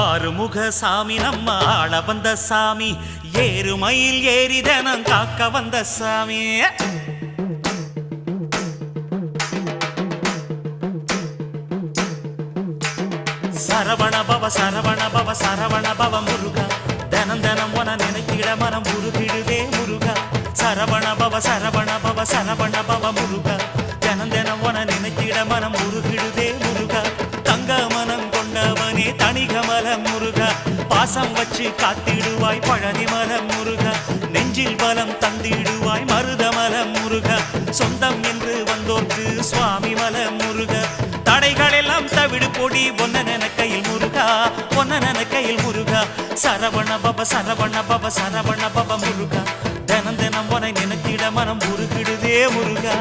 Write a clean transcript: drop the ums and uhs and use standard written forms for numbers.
ஆறுமுக சாமி நம்ம ஆள வந்த சாமி ஏறுமயில் ஏறி தினம் காக்க வந்த சாமி சரவண பவ சரவண பவ சரவண பவ முருகா தினம் தினம் உன நினைத்திட மனம் உருகிடுதே முருகா சரவண பவ சரவண பவ சரவண பவ முருகா தினம் தினம் உன நினைத்திட மனம் உருகிடுதே முருகா தங்க மனம் கொண்டவனே தணிகமலம் முருகா பாசம் வச்சு காத்திடுவாய் பழனிமலம் முருகா நெஞ்சில் பலம் தந்திடுவாய் மருதமலம் முருகா சொந்தம் என்று வந்தோர்க்கு சுவாமி மலம் முருகா தடைகள் எல்லாம் தவிடு பொடி ஒன்ன கையில் முருகா ஒன்ன கையில் முருகா சரவண பவ சரவண பவ சரவண பவ முருகா தினம் தினம் உனை நினைத்திட மனம் உருகிடுதே முருகா